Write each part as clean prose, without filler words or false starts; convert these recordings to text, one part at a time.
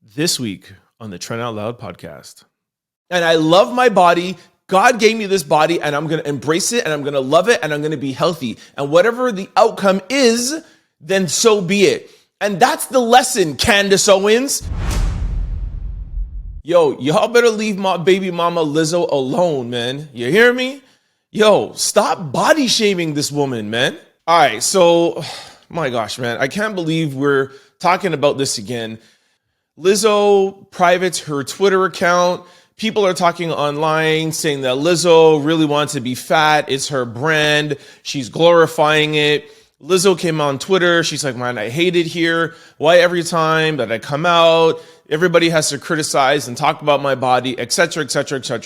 This week on the Trent Out Loud Podcast. And I love my body. God gave me this body and I'm going to embrace it and I'm going to love it and I'm going to be healthy. And whatever the outcome is, then so be it. And that's the lesson, Candace Owens. Yo, y'all better leave my baby mama Lizzo alone, man. You hear me? Yo, stop body shaming this woman, man. All right, so, my gosh, man. I can't believe we're talking about this again. Lizzo privates her Twitter account. People are talking online saying that Lizzo really wants to be fat. It's her brand. She's glorifying it. Lizzo came on Twitter. She's like, man, I hate it here. Why every time that I come out, everybody has to criticize and talk about my body, et cetera,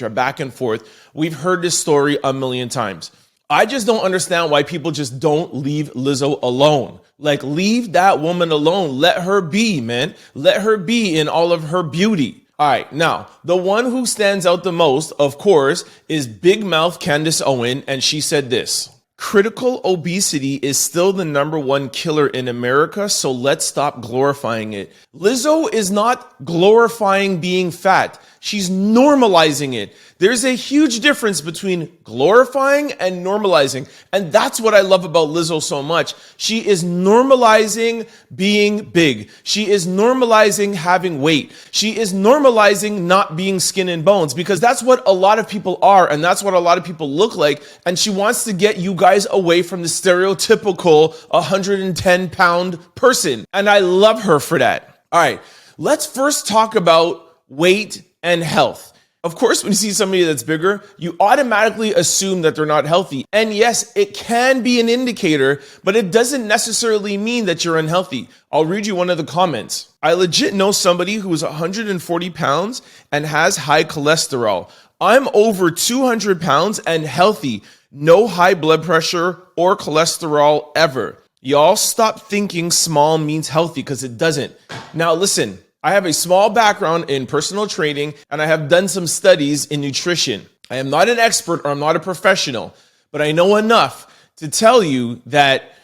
back and forth. We've heard this story a million times. I just don't understand why people just don't leave Lizzo alone. Like, leave that woman alone. Let her be, man. Let her be in all of her beauty. All right, now, the one who stands out the most, of course, is Big Mouth Candace Owens, and she said this: critical obesity is still the number one killer in America, so let's stop glorifying it. Lizzo is not glorifying being fat. She's normalizing it. There's a huge difference between glorifying and normalizing. And that's what I love about Lizzo so much. She is normalizing being big. She is normalizing having weight. She is normalizing not being skin and bones, because that's what a lot of people are. And that's what a lot of people look like. And she wants to get you guys away from the stereotypical 110-pound person. And I love her for that. All right, let's first talk about weight and health. Of course, when you see somebody that's bigger, you automatically assume that they're not healthy. And yes, it can be an indicator, but it doesn't necessarily mean that you're unhealthy. I'll read you one of the comments. I legit know somebody who is 140 pounds and has high cholesterol. I'm over 200 pounds and healthy. No high blood pressure or cholesterol ever. Y'all stop thinking small means healthy, because it doesn't. Now listen, I have a small background in personal training and I have done some studies in nutrition. I am not an expert or I'm not a professional, but I know enough to tell you that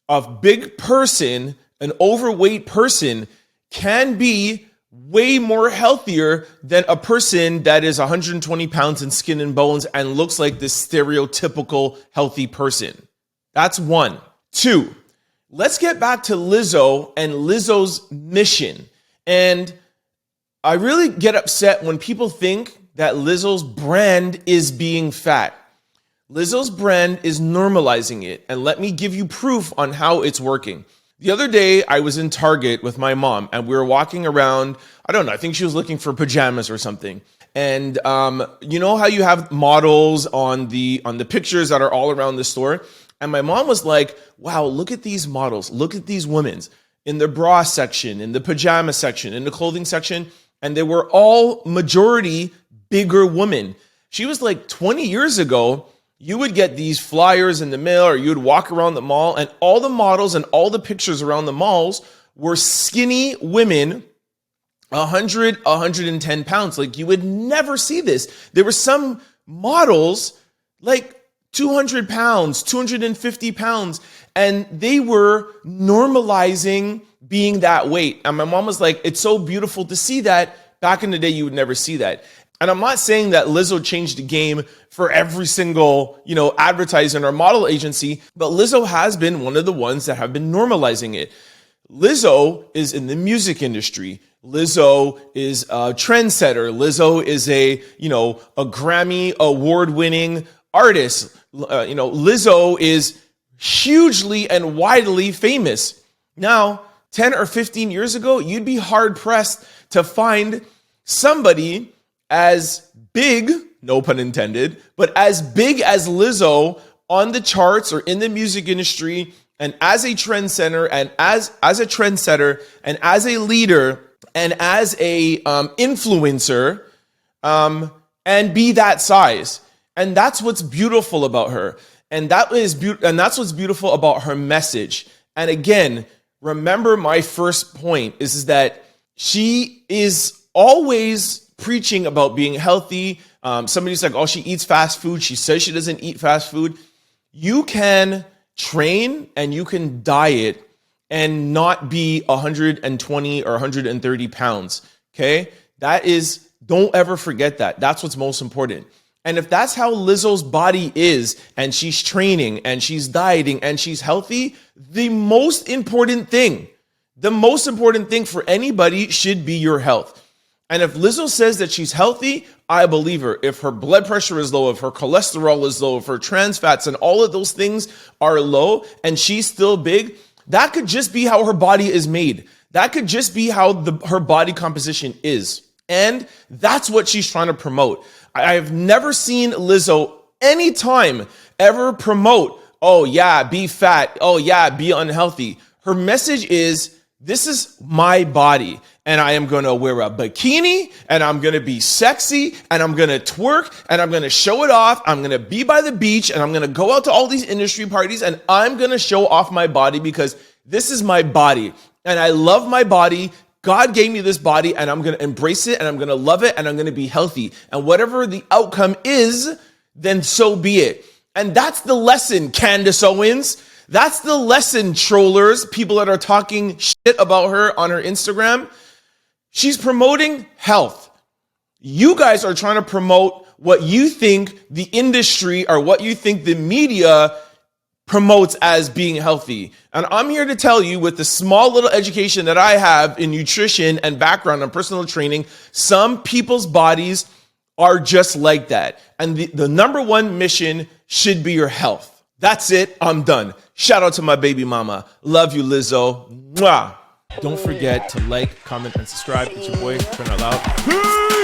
a big person, an overweight person, can be way more healthier than a person that is 120 pounds in skin and bones and looks like this stereotypical healthy person. That's one. Two, let's get back to Lizzo and Lizzo's mission. And I really get upset when people think that Lizzo's brand is being fat. Lizzo's brand is normalizing it. And let me give you proof on how it's working. The other day, I was in Target with my mom and we were walking around. I don't know, I think she was looking for pajamas or something. And you know how you have models on the pictures that are all around the store? And my mom was like, wow, look at these models. Look at these women's. In the bra section, in the pajama section, in the clothing section, and they were all majority bigger women. She was like, 20 years ago, you would get these flyers in the mail or you would walk around the mall and all the models and all the pictures around the malls were skinny women, 100, 110 pounds. Like, you would never see this. There were some models like 200 pounds, 250 pounds, and they were normalizing being that weight. And my mom was like, it's so beautiful to see that. Back in the day, you would never see that. And I'm not saying that Lizzo changed the game for every single, advertiser or model agency, but Lizzo has been one of the ones that have been normalizing it. Lizzo is in the music industry. Lizzo is a trendsetter. Lizzo is a Grammy award-winning artist. Lizzo is hugely and widely famous. Now, 10 or 15 years ago, you'd be hard pressed to find somebody as big, no pun intended, but as big as Lizzo on the charts or in the music industry, and as a trendsetter and as a trendsetter and as a leader and as a influencer, and be that size. And that's what's beautiful about her. And that's what's beautiful about her message. And again, remember my first point is that she is always preaching about being healthy. Somebody's like, oh, she eats fast food. She says she doesn't eat fast food. You can train and you can diet and not be 120 or 130 pounds. Okay? Don't ever forget that. That's what's most important. And if that's how Lizzo's body is, and she's training and she's dieting and she's healthy, the most important thing for anybody should be your health. And if Lizzo says that she's healthy, I believe her. If her blood pressure is low, if her cholesterol is low, if her trans fats and all of those things are low and she's still big, that could just be how her body is made. That could just be how her body composition is. And that's what she's trying to promote. I've never seen Lizzo anytime ever promote, oh yeah, be fat. Oh yeah, be unhealthy. Her message is, this is my body and I am going to wear a bikini and I'm going to be sexy and I'm going to twerk and I'm going to show it off. I'm going to be by the beach and I'm going to go out to all these industry parties and I'm going to show off my body because this is my body and I love my body. God gave me this body and I'm going to embrace it and I'm going to love it and I'm going to be healthy. And whatever the outcome is, then so be it. And that's the lesson, Candace Owens. That's the lesson, trollers, people that are talking shit about her on her Instagram. She's promoting health. You guys are trying to promote what you think the industry or what you think the media promotes as being healthy. And I'm here to tell you, with the small little education that I have in nutrition and background and personal training, some people's bodies are just like that. And the number one mission should be your health. That's it. I'm done. Shout out to my baby mama. Love you, Lizzo. Mwah. Don't forget to like, comment, and subscribe. It's your boy, Trent Out Loud. Peace!